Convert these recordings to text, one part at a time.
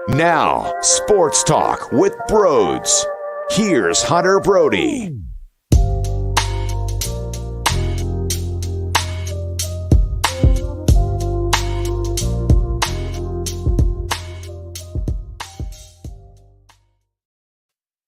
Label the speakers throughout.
Speaker 1: Now, Sports Talk with Broads. Here's Hunter Brody.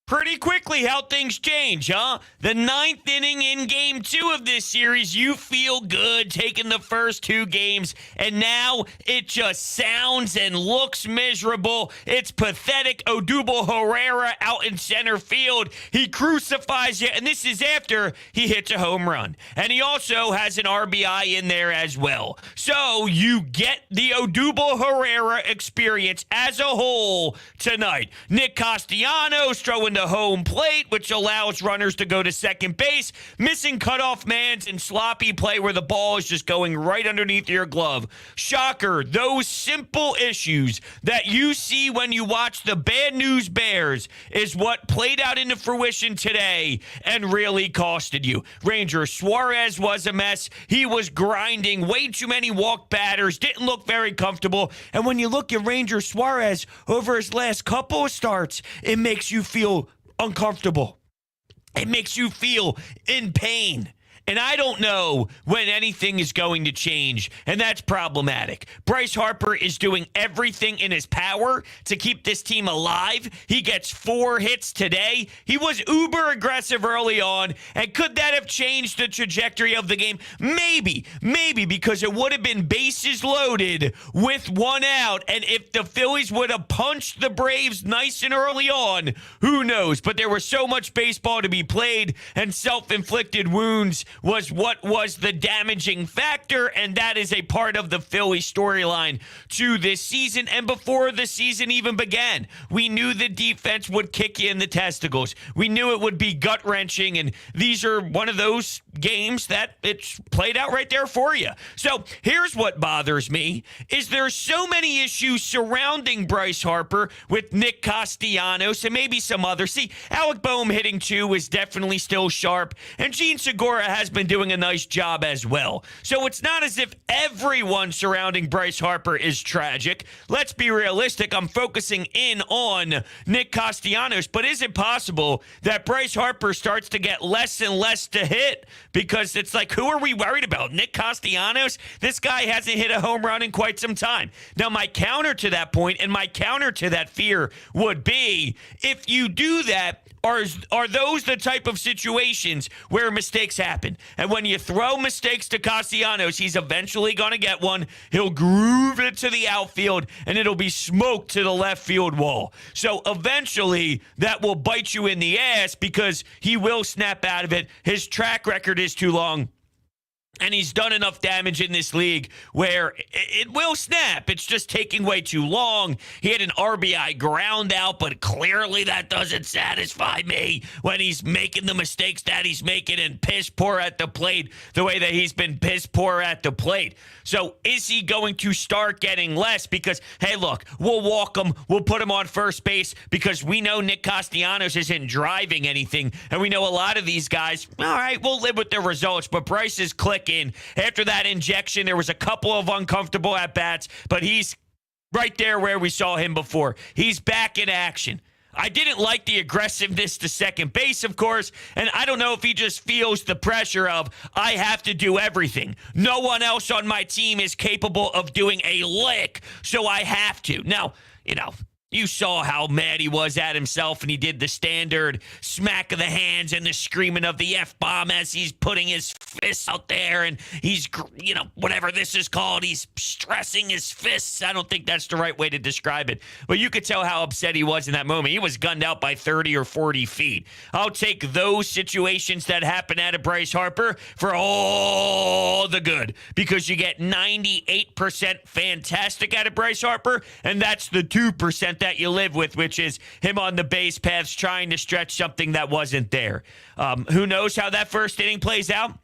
Speaker 2: Pretty quickly how things change, huh? The ninth inning in game 2 of this series, you feel good taking the first 2 games, and now it just sounds and looks miserable. It's pathetic. Odubel Herrera out in center field. He crucifies you, and this is after he hits a home run. And he also has an RBI in there as well. So you get the Odubel Herrera experience as a whole tonight. Nick Castellanos throwing the home plate, which allows runners to go to second base, missing cutoff mans and sloppy play where the ball is just going right underneath your glove. Shocker, those simple issues that you see when you watch the Bad News Bears is what played out into fruition today and really costed you. Ranger Suarez was a mess. He was grinding way too many walk batters, didn't look very comfortable. And when you look at Ranger Suarez over his last couple of starts, it makes you feel uncomfortable. It makes you feel in pain. And I don't know when anything is going to change, and that's problematic. Bryce Harper is doing everything in his power to keep this team alive. He gets 4 hits today. He was uber aggressive early on, and could that have changed the trajectory of the game? Maybe, because it would have been bases loaded with 1 out, and if the Phillies would have punched the Braves nice and early on, who knows? But there was so much baseball to be played, and self-inflicted wounds was what was the damaging factor, and that is a part of the Philly storyline to this season. And before the season even began, we knew the defense would kick you in the testicles. We knew it would be gut-wrenching, and these are one of those games that it's played out right there for you. So here's what bothers me, is there's so many issues surrounding Bryce Harper with Nick Castellanos and maybe some others. See, Alec Boehm hitting 2 is definitely still sharp, and Gene Segura has been doing a nice job as well. So it's not as if everyone surrounding Bryce Harper is tragic. Let's be realistic. I'm focusing in on Nick Castellanos, but is it possible that Bryce Harper starts to get less and less to hit? Because it's like, who are we worried about? Nick Castellanos? This guy hasn't hit a home run in quite some time. Now, my counter to that point and my counter to that fear would be, if you do that, are those the type of situations where mistakes happen? And when you throw mistakes to Castellanos, he's eventually going to get one. He'll groove it to the outfield, and it'll be smoked to the left field wall. So eventually, that will bite you in the ass because he will snap out of it. His track record is too long. And he's done enough damage in this league where it will snap. It's just taking way too long. He had an RBI ground out, but clearly that doesn't satisfy me when he's making the mistakes that he's making and piss poor at the plate the way that he's been piss poor at the plate. So is he going to start getting less? Because, hey, look, we'll walk him. We'll put him on first base because we know Nick Castellanos isn't driving anything. And we know a lot of these guys, all right, we'll live with the results, but Bryce is clicking. After that injection, there was a couple of uncomfortable at-bats, but he's right there where we saw him before. He's back in action. I didn't like the aggressiveness to second base, of course, and I don't know if he just feels the pressure of, I have to do everything. No one else on my team is capable of doing a lick, so I have to. Now, you saw how mad he was at himself, and he did the standard smack of the hands and the screaming of the F-bomb as he's putting his fists out there, and he's, whatever this is called, he's stressing his fists. I don't think that's the right way to describe it, but you could tell how upset he was in that moment. He was gunned out by 30 or 40 feet. I'll take those situations that happen out of Bryce Harper for all the good, because you get 98% fantastic out of Bryce Harper, and that's the 2% that you live with, which is him on the base paths trying to stretch something that wasn't there. Who knows how that first inning plays out?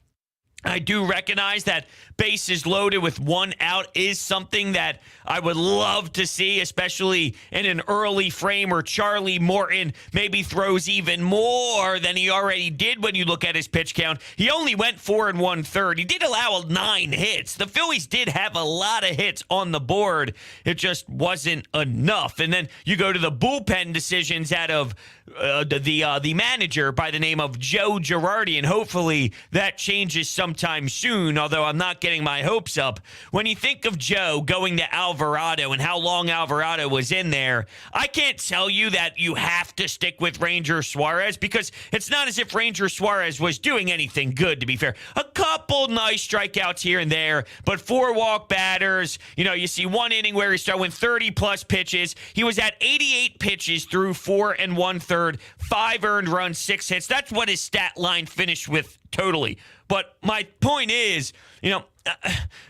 Speaker 2: I do recognize that bases loaded with one out is something that I would love to see, especially in an early frame where Charlie Morton maybe throws even more than he already did when you look at his pitch count. He only went 4 1/3. He did allow 9 hits. The Phillies did have a lot of hits on the board. It just wasn't enough. And then you go to the bullpen decisions out of the manager by the name of Joe Girardi, and hopefully that changes sometime soon, although I'm not getting my hopes up. When you think of Joe going to Alvarado and how long Alvarado was in there, I can't tell you that you have to stick with Ranger Suarez, because it's not as if Ranger Suarez was doing anything good, to be fair. A couple nice strikeouts here and there, but 4 walk batters. You see one inning where he's throwing 30-plus pitches. He was at 88 pitches through 4 1/3, 5 earned runs, 6 hits. That's what his stat line finished with totally. But my point is,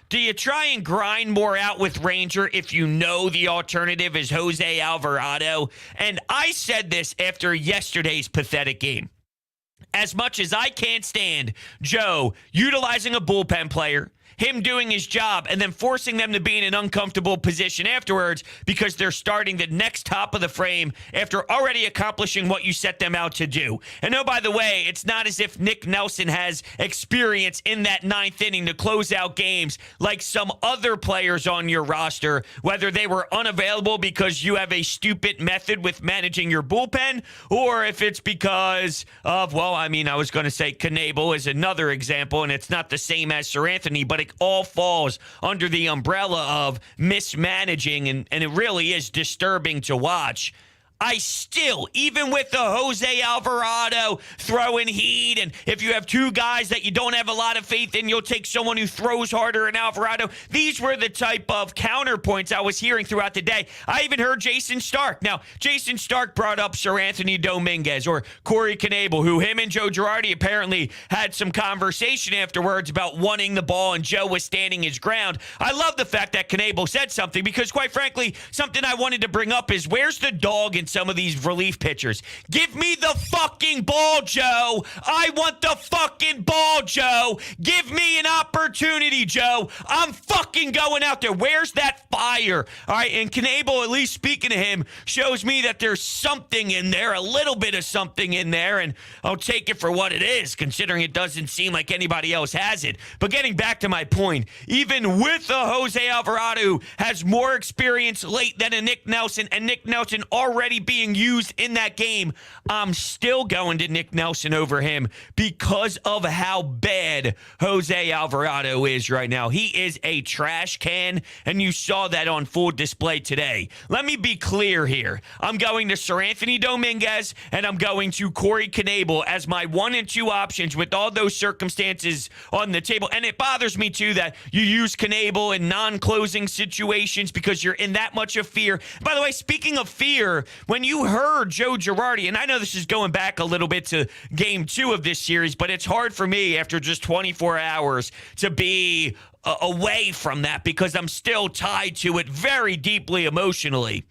Speaker 2: do you try and grind more out with Ranger if you know the alternative is Jose Alvarado? And I said this after yesterday's pathetic game. As much as I can't stand Joe utilizing a bullpen player, him doing his job, and then forcing them to be in an uncomfortable position afterwards because they're starting the next top of the frame after already accomplishing what you set them out to do. And oh, by the way, it's not as if Nick Nelson has experience in that 9th inning to close out games like some other players on your roster, whether they were unavailable because you have a stupid method with managing your bullpen, or if it's because of, I was going to say Knebel is another example, and it's not the same as Sir Anthony, but it all falls under the umbrella of mismanaging, and it really is disturbing to watch. I still, even with the Jose Alvarado throwing heat, and if you have 2 guys that you don't have a lot of faith in, you'll take someone who throws harder than Alvarado. These were the type of counterpoints I was hearing throughout the day. I even heard Jason Stark. Now, Jason Stark brought up Sir Anthony Dominguez or Corey Knebel, who him and Joe Girardi apparently had some conversation afterwards about wanting the ball, and Joe was standing his ground. I love the fact that Knebel said something, because quite frankly, something I wanted to bring up is, where's the dog in some of these relief pitchers? Give me the fucking ball, Joe. I want the fucking ball, Joe. Give me an opportunity, Joe. I'm fucking going out there. Where's that fire? All right, and Knebel, at least speaking to him, shows me that there's something in there, a little bit of something in there, and I'll take it for what it is, considering it doesn't seem like anybody else has it. But getting back to my point, even with a Jose Alvarado who has more experience late than a Nick Nelson, and Nick Nelson already being used in that game, I'm still going to Nick Nelson over him because of how bad Jose Alvarado is right now. He is a trash can, and you saw that on full display today. Let me be clear here. I'm going to Sir Anthony Dominguez, and I'm going to Corey Knebel as my 1 and 2 options with all those circumstances on the table. And it bothers me, too, that you use Knebel in non-closing situations because you're in that much of fear. By the way, speaking of fear, when you heard Joe Girardi, and I know this is going back a little bit to game 2 of this series, but it's hard for me after just 24 hours to be away from that because I'm still tied to it very deeply emotionally.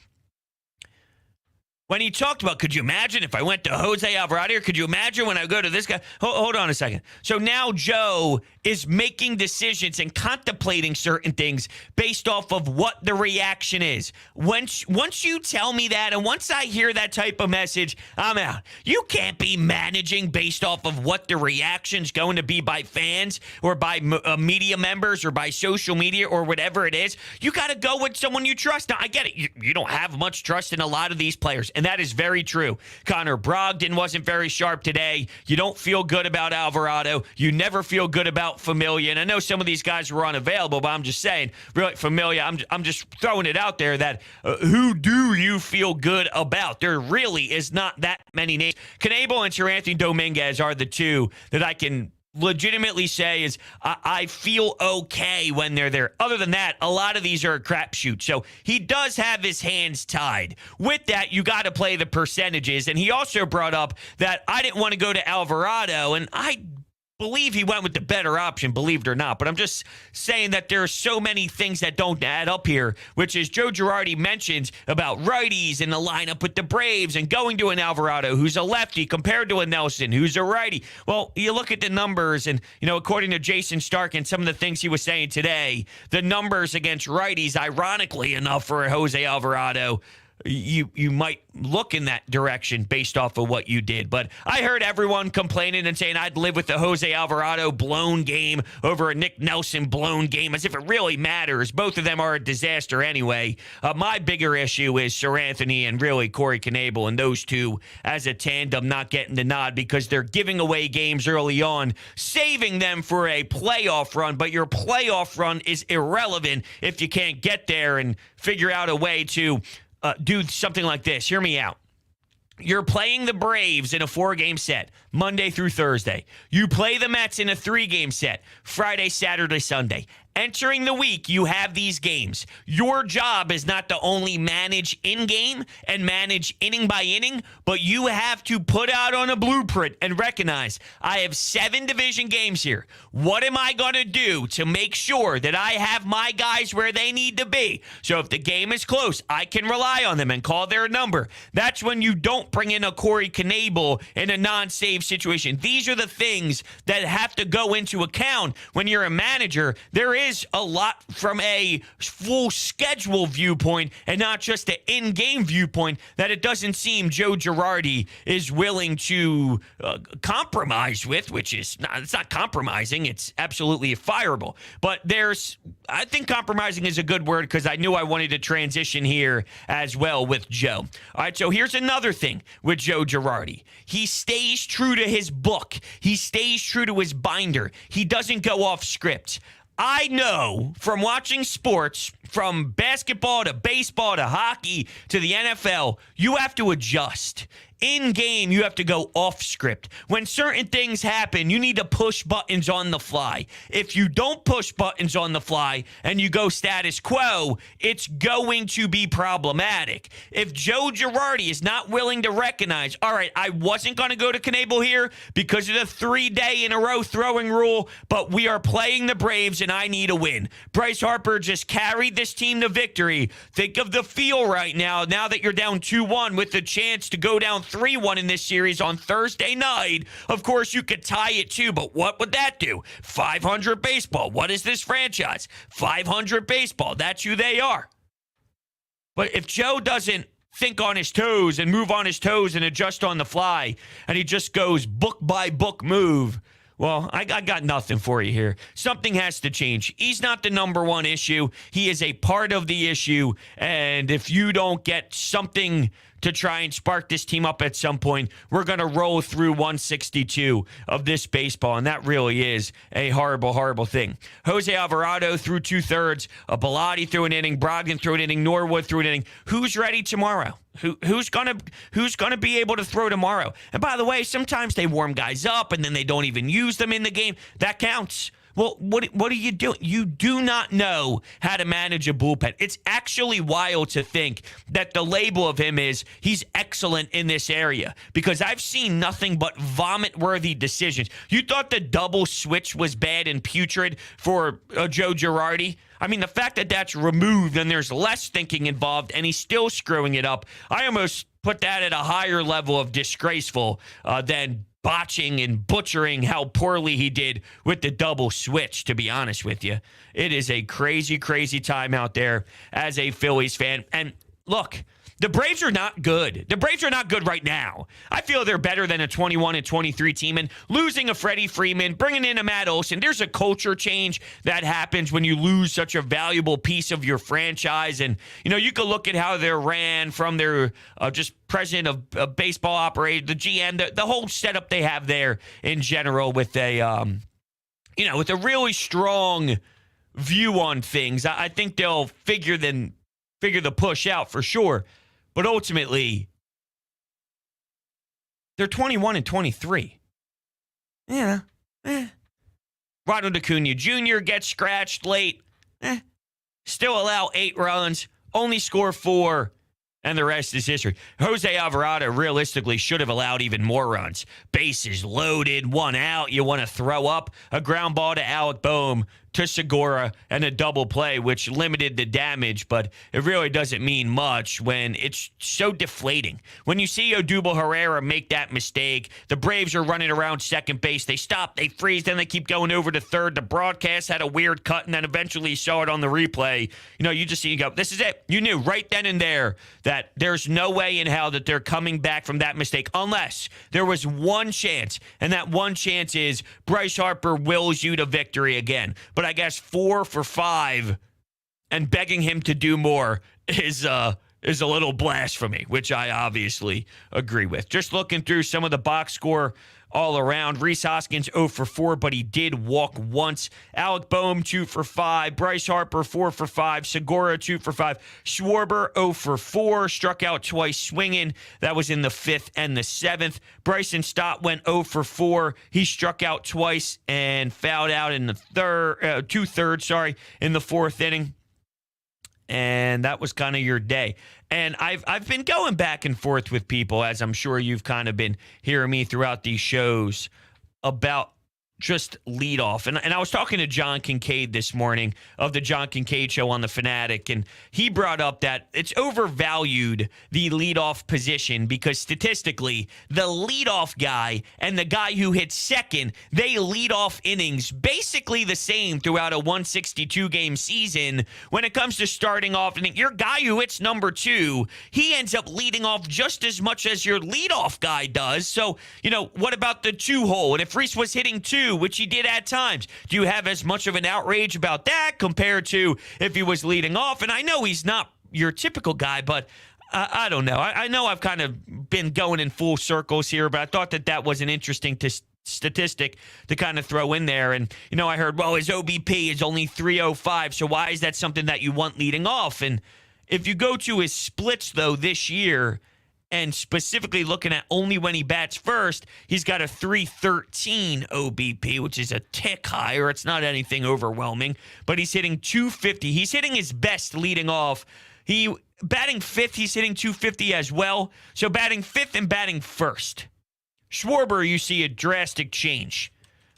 Speaker 2: When he talked about, could you imagine if I went to Jose Alvarado, or could you imagine when I go to this guy? Hold on a second. So now Joe is making decisions and contemplating certain things based off of what the reaction is. Once you tell me that, and once I hear that type of message, I'm out. You can't be managing based off of what the reaction's going to be by fans or by media members or by social media or whatever it is. You got to go with someone you trust. Now, I get it. You don't have much trust in a lot of these players. And that is very true. Connor Brogdon wasn't very sharp today. You don't feel good about Alvarado. You never feel good about Familia. And I know some of these guys were unavailable, but I'm just saying, really, Familia, I'm just throwing it out there that who do you feel good about? There really is not that many names. Knebel and Sir Anthony Dominguez are the 2 that I can legitimately say is I feel okay when they're there. Other than that, a lot of these are a crapshoot. So he does have his hands tied. With that, you got to play the percentages. And he also brought up that I didn't want to go to Alvarado, and I believe he went with the better option, believe it or not. But I'm just saying that there are so many things that don't add up here, which is Joe Girardi mentions about righties in the lineup with the Braves and going to an Alvarado who's a lefty compared to a Nelson who's a righty. Well, you look at the numbers and, according to Jason Stark and some of the things he was saying today, the numbers against righties, ironically enough for Jose Alvarado, you might look in that direction based off of what you did. But I heard everyone complaining and saying I'd live with the Jose Alvarado blown game over a Nick Nelson blown game as if it really matters. Both of them are a disaster anyway. My bigger issue is Sir Anthony and really Corey Knebel, and those two as a tandem not getting the nod because they're giving away games early on, saving them for a playoff run. But your playoff run is irrelevant if you can't get there and figure out a way to do something like this. Hear me out. You're playing the Braves in a 4-game set, Monday through Thursday. You play the Mets in a 3-game set, Friday, Saturday, Sunday. Entering the week, you have these games. Your job is not to only manage in-game and manage inning by inning, but you have to put out on a blueprint and recognize, I have 7 division games here. What am I going to do to make sure that I have my guys where they need to be? So if the game is close, I can rely on them and call their number. That's when you don't bring in a Corey Knebel in a non-save situation. These are the things that have to go into account when you're a manager. There is a lot from a full schedule viewpoint and not just an in-game viewpoint that it doesn't seem Joe Girardi is willing to compromise with, which is it's not compromising. It's absolutely fireable. But I think compromising is a good word because I knew I wanted to transition here as well with Joe. All right, so here's another thing with Joe Girardi. He stays true to his book. He stays true to his binder. He doesn't go off script. I know from watching sports, from basketball to baseball to hockey to the NFL, you have to adjust. In game, you have to go off script. When certain things happen, you need to push buttons on the fly. If you don't push buttons on the fly and you go status quo, it's going to be problematic. If Joe Girardi is not willing to recognize, all right, I wasn't going to go to Knebel here because of the 3-day-in-a-row throwing rule, but we are playing the Braves and I need a win. Bryce Harper just carried this team to victory. Think of the feel right now that you're down 2-1 with the chance to go down 3-1 in this series on Thursday night. Of course, you could tie it too, but what would that do? 500 baseball. What is this franchise? 500 baseball. That's who they are. But if Joe doesn't think on his toes and move on his toes and adjust on the fly, and he just goes book by book move, well, I got nothing for you here. Something has to change. He's not the number one issue. He is a part of the issue. And if you don't get something to try and spark this team up at some point, we're going to roll through 162 of this baseball. And that really is a horrible, horrible thing. Jose Alvarado threw 2/3. Bilotti threw an inning. Brogdon threw an inning. Norwood threw an inning. Who's ready tomorrow? Who's gonna be able to throw tomorrow? And by the way, sometimes they warm guys up and then they don't even use them in the game. That counts. Well, what are you doing? You do not know how to manage a bullpen. It's actually wild to think that the label of him is he's excellent in this area, because I've seen nothing but vomit-worthy decisions. You thought the double switch was bad and putrid for Joe Girardi? I mean, the fact that that's removed and there's less thinking involved and he's still screwing it up, I almost put that at a higher level of disgraceful than botching and butchering how poorly he did with the double switch, to be honest with you. It is a crazy, crazy time out there as a Phillies fan. And look, the Braves are not good. The Braves are not good right now. I feel they're better than a 21-23 team. And losing a Freddie Freeman, bringing in a Matt Olson, there's a culture change that happens when you lose such a valuable piece of your franchise. And, you could look at how they're ran from their just president of baseball operations, the GM, the whole setup they have there in general with a, with a really strong view on things. I think they'll figure the push out for sure. But ultimately, they're 21-23. Yeah. Ronald Acuna Jr. gets scratched late. Still allow 8 runs, only score 4. And the rest is history. Jose Alvarado realistically should have allowed even more runs. Bases loaded, one out. You want to throw up a ground ball to Alec Boehm, to Segura, and a double play, which limited the damage, but it really doesn't mean much when it's so deflating. When you see Odubel Herrera make that mistake, the Braves are running around second base. They stop, they freeze, then they keep going over to third. The broadcast had a weird cut, and then eventually you saw it on the replay. You just see you go, this is it. You knew right then and there that there's no way in hell that they're coming back from that mistake unless there was one chance, and that one chance is Bryce Harper wills you to victory again. But I guess 4 for 5 and begging him to do more is a little blasphemy, which I obviously agree with. Just looking through some of the box score all around. Rhys Hoskins 0 for 4, but he did walk once. Alec Boehm 2 for 5. Bryce Harper 4 for 5. Segura 2 for 5. Schwarber 0 for 4. Struck out twice swinging. That was in the 5th and the 7th. Bryson Stott went 0 for 4. He struck out twice and fouled out in the two-thirds, in the 4th inning. And that was kind of your day. And I've been going back and forth with people, as I'm sure you've kind of been hearing me throughout these shows, about just leadoff. And I was talking to John Kincaid this morning of the John Kincaid Show on The Fanatic, and he brought up that it's overvalued, the leadoff position, because statistically, the leadoff guy and the guy who hits second, they lead off innings basically the same throughout a 162-game season. When it comes to starting off, and your guy who hits number 2, he ends up leading off just as much as your leadoff guy does. So, what about the 2-hole? And if Rhys was hitting 2, which he did at times, do you have as much of an outrage about that compared to if he was leading off? And I know he's not your typical guy, but I don't know. I know I've kind of been going in full circles here, but I thought that was an interesting statistic to kind of throw in there. And, I heard, well, his OBP is only 305, so why is that something that you want leading off? And if you go to his splits, though, this year, and specifically looking at only when he bats first, he's got a 313 OBP, which is a tick higher. It's not anything overwhelming, but he's hitting 250. He's hitting his best leading off. Batting fifth, he's hitting 250 as well. So batting fifth and batting first. Schwarber, you see a drastic change.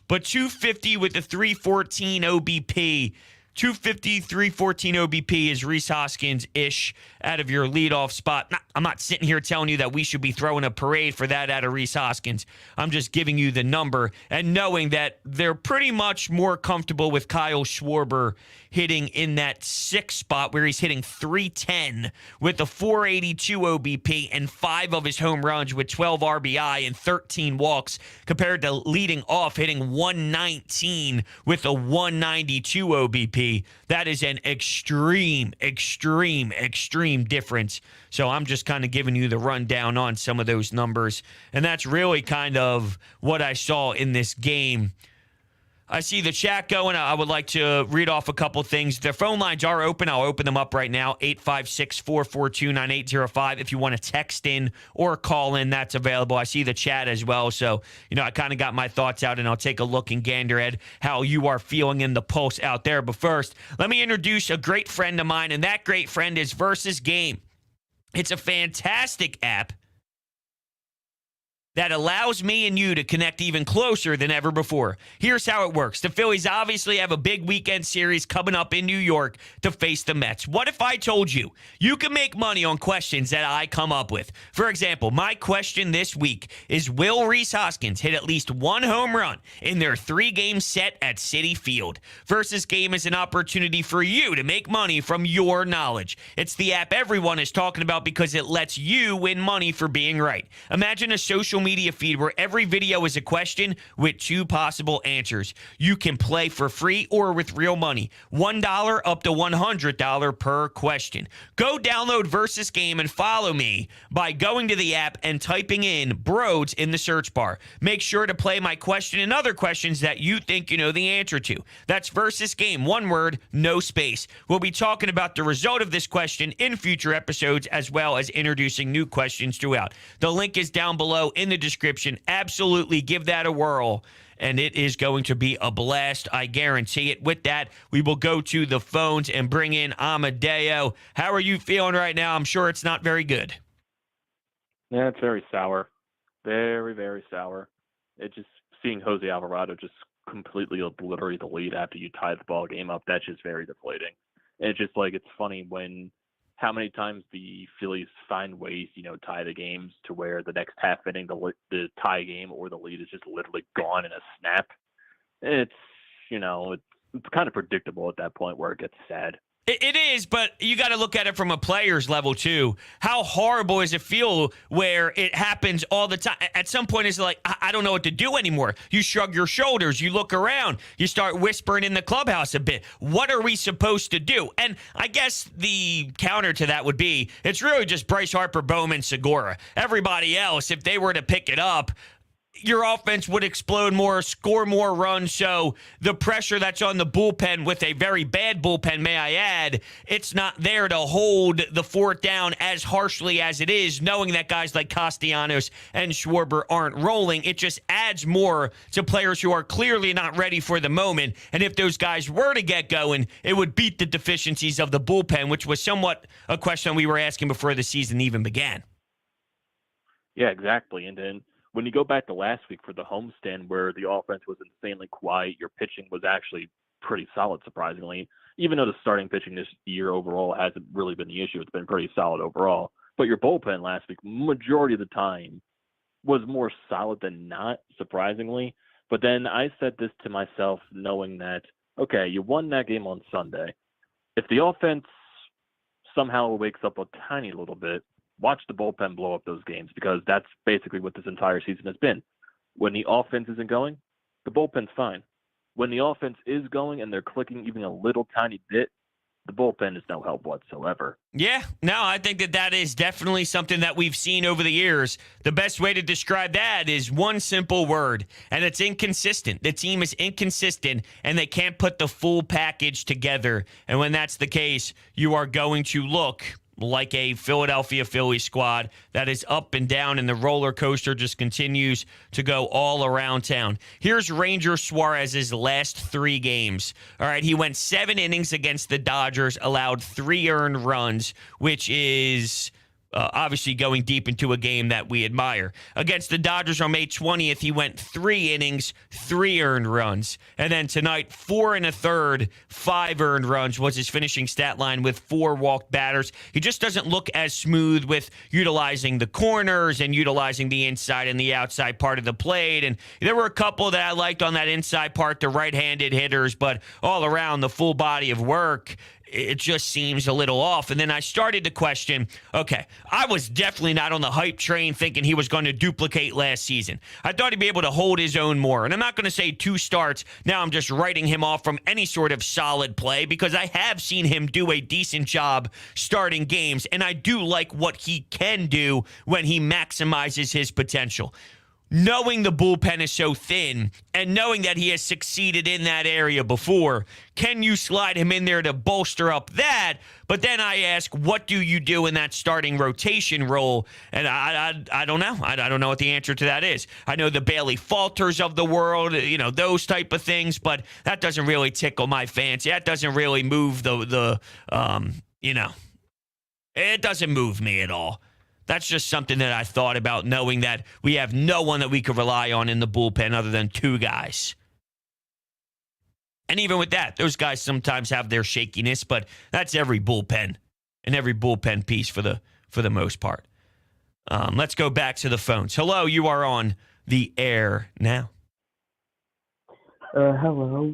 Speaker 2: But 250 with the 314 OBP. 250, 314 OBP is Rhys Hoskins-ish out of your leadoff spot. I'm not sitting here telling you that we should be throwing a parade for that out of Rhys Hoskins. I'm just giving you the number and knowing that they're pretty much more comfortable with Kyle Schwarber hitting in that 6th spot where he's hitting 310 with a 482 OBP and 5 of his home runs with 12 RBI and 13 walks, compared to leading off hitting 119 with a 192 OBP. That is an extreme difference. So I'm just kind of giving you the rundown on some of those numbers. And that's really kind of what I saw in this game. I see the chat going. I would like to read off a couple things. The phone lines are open. I'll open them up right now. 856-442-9805. If you want to text in or call in, that's available. I see the chat as well. So, I kind of got my thoughts out, and I'll take a look and gander at how you are feeling in the pulse out there. But first, let me introduce a great friend of mine, and that great friend is Versus Game. It's a fantastic app that allows me and you to connect even closer than ever before. Here's how it works. The Phillies obviously have a big weekend series coming up in New York to face the Mets. What if I told you you can make money on questions that I come up with? For example, my question this week is, will Rhys Hoskins hit at least 1 home run in their 3-game set at Citi Field? Versus Game is an opportunity for you to make money from your knowledge. It's the app everyone is talking about because it lets you win money for being right. Imagine a social media feed where every video is a question with 2 possible answers. You can play for free or with real money. $1 up to $100 per question. Go download Versus Game and follow me by going to the app and typing in Broads in the search bar. Make sure to play my question and other questions that you think you know the answer to. That's Versus Game, one word, no space. We'll be talking about the result of this question in future episodes, as well as introducing new questions throughout. The link is down below in the description. Absolutely give that a whirl and it is going to be a blast. I guarantee it. With that, we will go to the phones and bring in Amadeo. How are you feeling right now? I'm sure it's not very good.
Speaker 3: Yeah, it's very sour. Very, very sour. It just seeing Jose Alvarado just completely obliterate the lead after you tie the ball game up, that's just very deflating. And it's just like, it's funny when how many times the Phillies find ways, tie the games to where the next half inning, the tie game or the lead is just literally gone in a snap. It's, it's kind of predictable at that point where it gets sad.
Speaker 2: It is, but you got to look at it from a player's level, too. How horrible does it feel where it happens all the time? At some point, it's like, I don't know what to do anymore. You shrug your shoulders. You look around. You start whispering in the clubhouse a bit. What are we supposed to do? And I guess the counter to that would be, it's really just Bryce Harper, Bowman, Segura. Everybody else, if they were to pick it up, your offense would explode more, score more runs. So the pressure that's on the bullpen, with a very bad bullpen, may I add, it's not there to hold the fourth down as harshly as it is, knowing that guys like Castellanos and Schwarber aren't rolling. It just adds more to players who are clearly not ready for the moment. And if those guys were to get going, it would beat the deficiencies of the bullpen, which was somewhat a question we were asking before the season even began.
Speaker 3: Yeah, exactly. And then when you go back to last week for the homestand where the offense was insanely quiet, your pitching was actually pretty solid, surprisingly. Even though the starting pitching this year overall hasn't really been the issue, it's been pretty solid overall. But your bullpen last week, majority of the time, was more solid than not, surprisingly. But then I said this to myself knowing that, okay, you won that game on Sunday. If the offense somehow wakes up a tiny little bit, watch the bullpen blow up those games, because that's basically what this entire season has been. When the offense isn't going, the bullpen's fine. When the offense is going and they're clicking even a little tiny bit, the bullpen is no help whatsoever.
Speaker 2: Yeah, no, I think that is definitely something that we've seen over the years. The best way to describe that is one simple word, and it's inconsistent. The team is inconsistent, and they can't put the full package together. And when that's the case, you are going to look like a Philadelphia Phillies squad that is up and down, and the roller coaster just continues to go all around town. Here's Ranger Suarez's last 3 games. All right, he went 7 innings against the Dodgers, allowed 3 earned runs, which is obviously going deep into a game that we admire. Against the Dodgers on May 20th, he went 3 innings, 3 earned runs. And then tonight, 4 1/3, 5 earned runs was his finishing stat line with 4 walked batters. He just doesn't look as smooth with utilizing the corners and utilizing the inside and the outside part of the plate. And there were a couple that I liked on that inside part, the right-handed hitters, but all around the full body of work, it just seems a little off. And then I started to question, okay, I was definitely not on the hype train thinking he was going to duplicate last season. I thought he'd be able to hold his own more. And I'm not going to say 2 starts. Now I'm just writing him off from any sort of solid play, because I have seen him do a decent job starting games. And I do like what he can do when he maximizes his potential. Knowing the bullpen is so thin and knowing that he has succeeded in that area before, can you slide him in there to bolster up that? But then I ask, what do you do in that starting rotation role? And I don't know. I don't know what the answer to that is. I know the Bailey Falters of the world, those type of things, but that doesn't really tickle my fancy. That doesn't really move it doesn't move me at all. That's just something that I thought about, knowing that we have no one that we could rely on in the bullpen other than 2 guys. And even with that, those guys sometimes have their shakiness, but that's every bullpen and every bullpen piece for the most part. Let's go back to the phones. Hello, you are on the air now.
Speaker 4: Hello.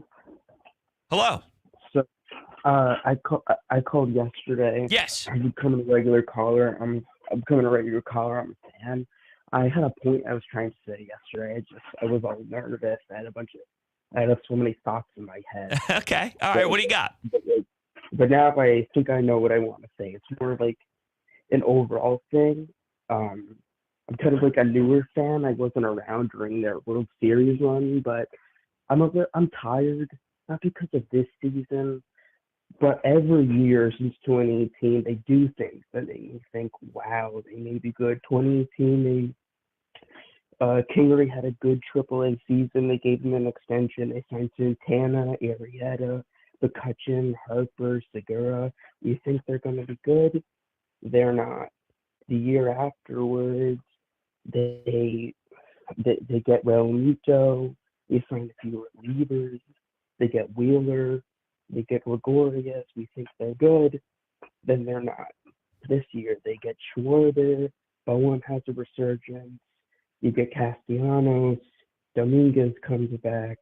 Speaker 2: Hello.
Speaker 4: So, I called yesterday.
Speaker 2: Yes.
Speaker 4: I'm becoming a regular caller. I'm becoming a regular caller. I'm a fan. I had a point I was trying to say yesterday. I was all nervous. I had so many thoughts in my head.
Speaker 2: Okay. All right. What do you got?
Speaker 4: But now I think I know what I want to say. It's more like an overall thing. I'm kind of like a newer fan. I wasn't around during their World Series run, but I'm tired, not because of this season, but every year since 2018, they do things that make me think, wow, they may be good. 2018, Kingery had a good AAA season. They gave him an extension. They signed Santana, Arrieta, McCutchen, Harper, Segura. We think they're going to be good. They're not. The year afterwards, they get Realmuto. They sign a few relievers. They get Wheeler. They get Gregorius. We think they're good. Then they're not. This year, they get Schwarber. Bowen has a resurgence. You get Castellanos. Dominguez comes back.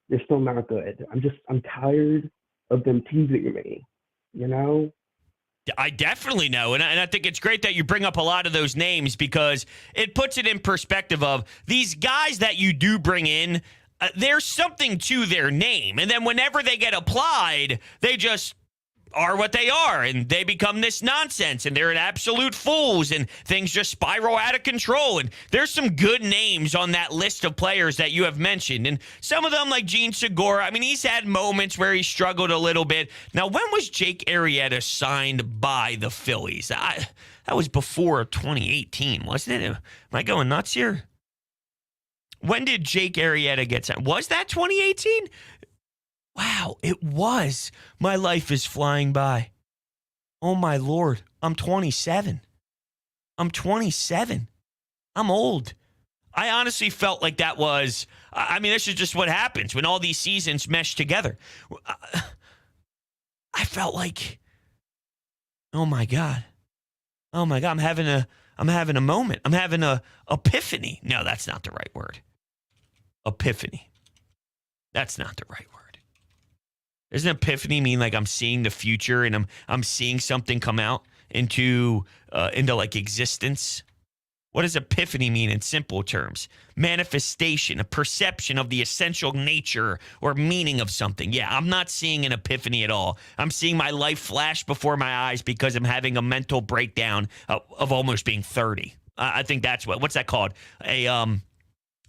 Speaker 4: They're still not good. I'm tired of them teasing me, you know?
Speaker 2: I definitely know, and I think it's great that you bring up a lot of those names because it puts it in perspective of these guys that you do bring in, there's something to their name, and then whenever they get applied, they just are what they are, and they become this nonsense, and they're an absolute fools, and things just spiral out of control. And there's some good names on that list of players that you have mentioned, and some of them, like Gene Segura, I mean, he's had moments where he struggled a little bit. Now, when was Jake Arrieta signed by the Phillies? That was before 2018, wasn't it? Am I going nuts here? When did Jake Arrieta get signed? Was that 2018? Wow, it was. My life is flying by. Oh, my Lord. I'm 27. I'm old. I honestly felt like that was, I mean, this is just what happens when all these seasons mesh together. I felt like, oh, my God. I'm having a moment. I'm having a epiphany. No, that's not the right word. Epiphany. That's not the right word. Doesn't epiphany mean like I'm seeing the future and I'm seeing something come out into like existence? What does epiphany mean in simple terms? Manifestation, a perception of the essential nature or meaning of something. Yeah, I'm not seeing an epiphany at all. I'm seeing my life flash before my eyes because I'm having a mental breakdown of almost being 30. I think that's what's that called?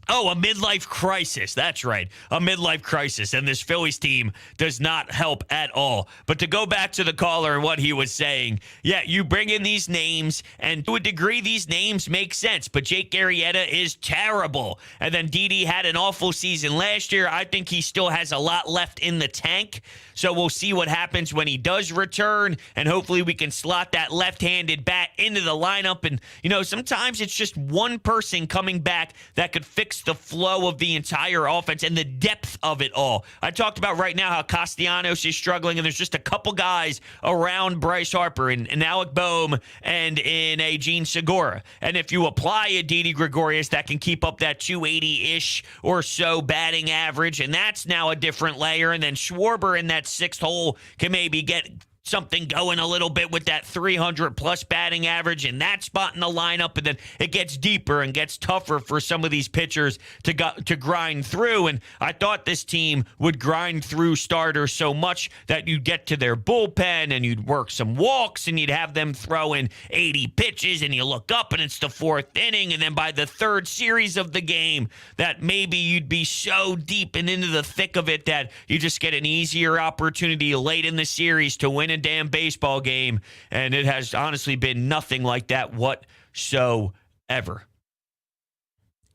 Speaker 2: A midlife crisis. That's right. A midlife crisis. And this Phillies team does not help at all. But to go back to the caller and what he was saying, yeah, you bring in these names, and to a degree, these names make sense. But Jake Arrieta is terrible. And then Didi had an awful season last year. I think he still has a lot left in the tank. So we'll see what happens when he does return. And hopefully we can slot that left-handed bat into the lineup. And, you know, sometimes it's just one person coming back that could fix the flow of the entire offense and the depth of it all. I talked about right now how Castellanos is struggling, and there's just a couple guys around Bryce Harper and Alec Boehm and in a Gene Segura. And if you apply a Didi Gregorius that can keep up that 280-ish or so batting average, and that's now a different layer, and then Schwarber in that sixth hole can maybe get something going a little bit with that 300-plus batting average in that spot in the lineup, and then it gets deeper and gets tougher for some of these pitchers to grind through. And I thought this team would grind through starters so much that you'd get to their bullpen and you'd work some walks and you'd have them throw in 80 pitches, and you look up and it's the fourth inning, and then by the third series of the game that maybe you'd be so deep and into the thick of it that you just get an easier opportunity late in the series to win a damn baseball game, and it has honestly been nothing like that whatsoever.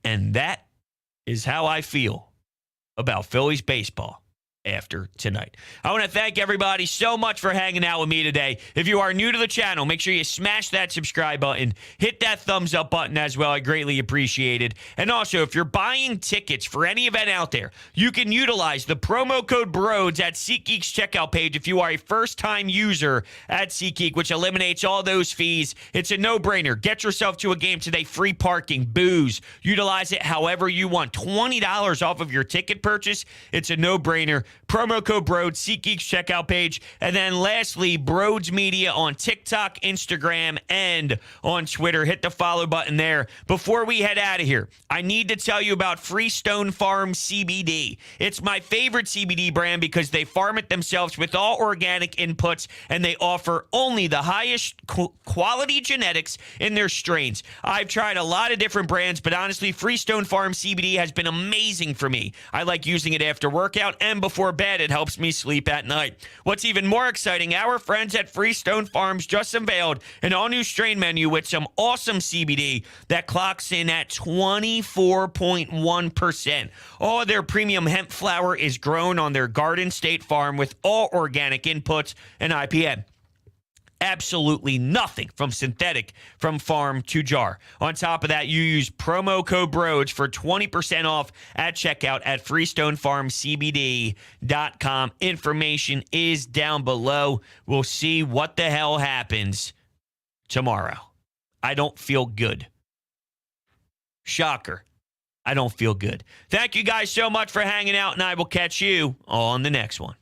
Speaker 2: And that is how I feel about Phillies baseball after tonight. I want to thank everybody so much for hanging out with me today. If you are new to the channel, make sure you smash that subscribe button, hit that thumbs up button as well. I greatly appreciate it. And also, if you're buying tickets for any event out there, you can utilize the promo code BROADS at SeatGeek's checkout page if you are a first-time user at SeatGeek, which eliminates all those fees. It's a no-brainer. Get yourself to a game today. Free parking, booze. Utilize it however you want. $20 off of your ticket purchase. It's a no-brainer. Promo code BROADS, SeatGeek's checkout page. And then lastly, Broads Media on TikTok, Instagram, and on Twitter. Hit the follow button there. Before we head out of here, I need to tell you about Freestone Farm CBD. It's my favorite CBD brand because they farm it themselves with all organic inputs, and they offer only the highest quality genetics in their strains. I've tried a lot of different brands, but honestly, Freestone Farm CBD has been amazing for me. I like using it after workout and before before bed. It helps me sleep at night. What's even more exciting, our friends at Freestone Farms just unveiled an all-new strain menu with some awesome CBD that clocks in at 24.1%. All of their premium hemp flower is grown on their Garden State farm with all organic inputs and IPM. Absolutely nothing from synthetic from farm to jar. On top of that, you use promo code BROADS for 20% off at checkout at FreestoneFarmCBD.com. Information is down below. We'll see what the hell happens tomorrow. I don't feel good. Shocker. I don't feel good. Thank you guys so much for hanging out, and I will catch you on the next one.